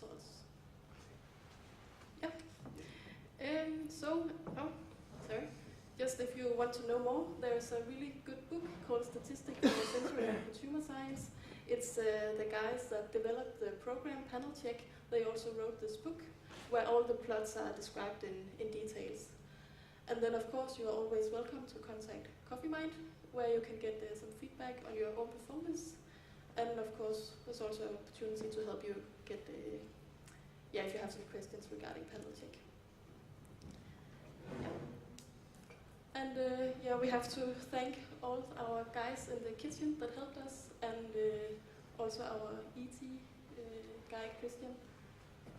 thoughts. Yeah. Just if you want to know more, there's a really good book called Statistics for a Century of Consumer Science. It's the guys that developed the program Panel Check. They also wrote this book where all the plots are described in details. And then, of course, you are always welcome to contact Coffee Mind, where you can get some feedback on your own performance. And, of course, there's also an opportunity to help you get if you have some questions regarding Panel Check. Yeah. And we have to thank all our guys in the kitchen that helped us, and also our ET guy, Christian,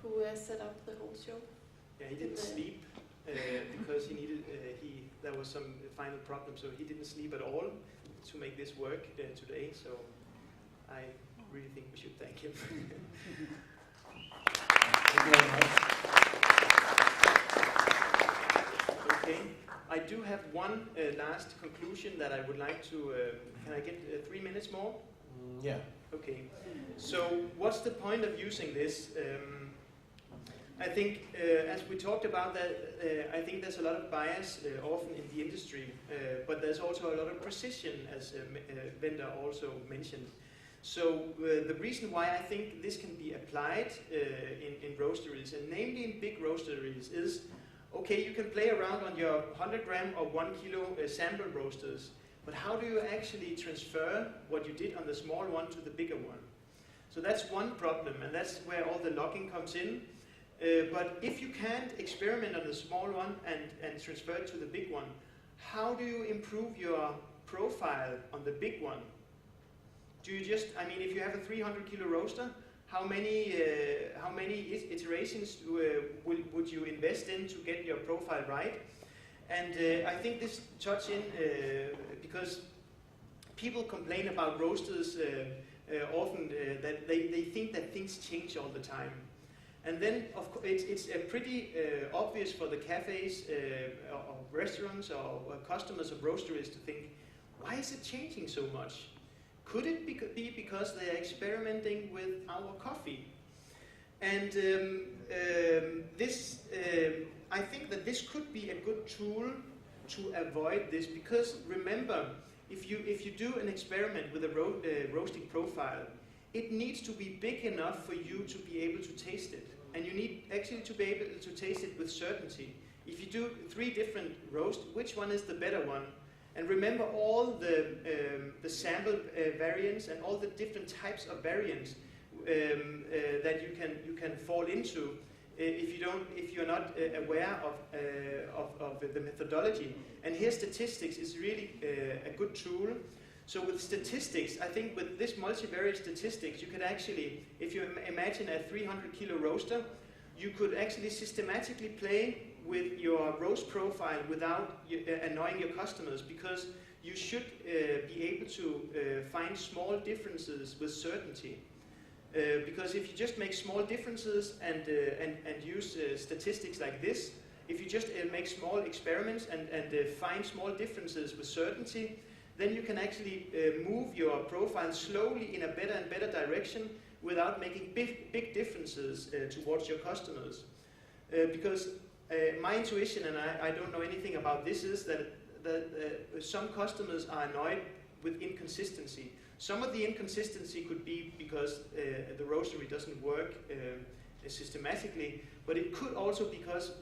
who set up the whole show. Yeah, he didn't sleep because he needed, there was some final problem, so he didn't sleep at all to make this work today, so I really think we should thank him. Thank you very much. Okay. I do have one last conclusion that I would like to, can I get 3 minutes more? Yeah. Okay. So what's the point of using this? I think, as we talked about that, I think there's a lot of bias often in the industry, but there's also a lot of precision, as Vendor also mentioned. So the reason why I think this can be applied in roasteries, and namely in big roasteries, is okay, you can play around on your 100 gram or 1 kilo sample roasters, but how do you actually transfer what you did on the small one to the bigger one? So that's one problem, and that's where all the logging comes in. But if you can't experiment on the small one and transfer it to the big one, how do you improve your profile on the big one? Do you just, I mean, if you have a 300 kilo roaster, how many iterations would you invest in to get your profile right? And I think this touches in because people complain about roasters often that they think that things change all the time. And then, of course, it's pretty obvious for the cafes or restaurants or customers of roasteries to think, why is it changing so much? Could it be because they are experimenting with our coffee? And I think that this could be a good tool to avoid this, because remember, if you do an experiment with a roasting profile, it needs to be big enough for you to be able to taste it. And you need actually to be able to taste it with certainty. If you do 3 different roasts, which one is the better one? And remember all the sample variants and all the different types of variants that you can fall into if you're not aware of the methodology. And here statistics is really a good tool. So with statistics, I think with this multivariate statistics, you could actually, if you imagine a 300 kilo roaster, you could actually systematically play with your roast profile without annoying your customers, because you should be able to find small differences with certainty. Because if you just make small differences and use statistics like this, if you just make small experiments and find small differences with certainty, then you can actually move your profile slowly in a better and better direction without making big differences towards your customers. Because my intuition, and I don't know anything about this, is that some customers are annoyed with inconsistency. Some of the inconsistency could be because the roastery doesn't work systematically, but it could also because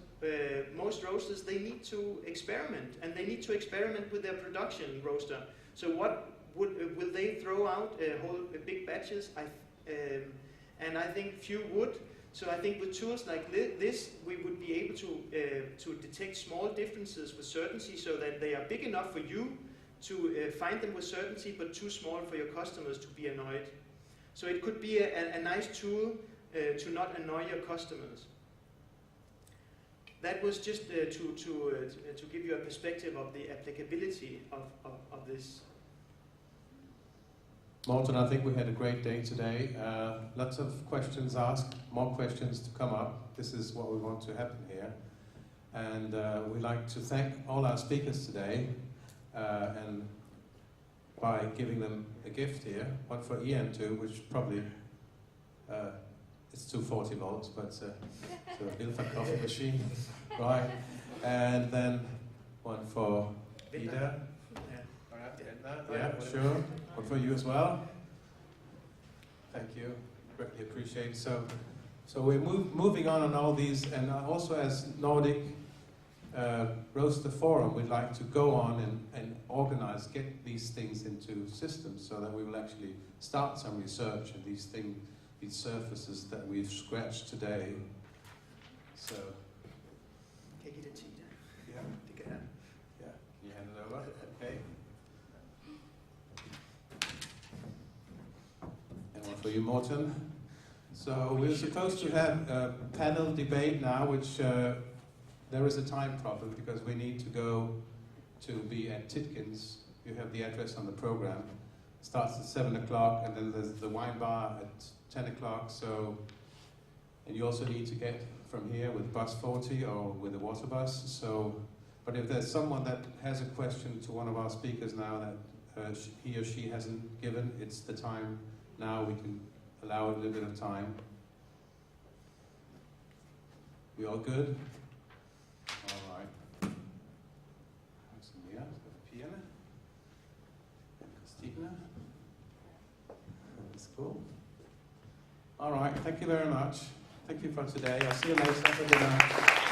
most roasters, they need to experiment, and they need to experiment with their production roaster. So what will they throw out whole big batches? And I think few would. So I think with tools like this, we would be able to detect small differences with certainty, so that they are big enough for you to find them with certainty, but too small for your customers to be annoyed. So it could be a nice tool to not annoy your customers. That was just to give you a perspective of the applicability of this. Morten, I think we had a great day today. Lots of questions asked, more questions to come up. This is what we want to happen here. And we'd like to thank all our speakers today, and by giving them a gift here, one for Ian too, which probably It's 240 volts, but so a Bilfa coffee machine, right? And then one for Ida. Yeah, sure. One for you as well. Thank you. Greatly appreciate. So we're moving on all these, and also as Nordic Roaster Forum, we'd like to go on and organize, get these things into systems so that we will actually start some research on these surfaces that we've scratched today. So, Kan jeg give dig 10 der? yeah. Det kan jeg. Yeah, can you hand it over? Okay. And one for you, Morten. So we're supposed to have a panel debate now, which there is a time problem because we need to go to be at Titkins. You have the address on the program. It starts at 7 o'clock, and then there's the wine bar at 10 o'clock. So, and you also need to get from here with bus 40 or with the water bus. So, but if there's someone that has a question to one of our speakers now that he or she hasn't given, it's the time now. We can allow a little bit of time. We all good? All right. Samia, Pia, and Christina. That's cool. All right, thank you very much. Thank you for today. I'll see you later for dinner.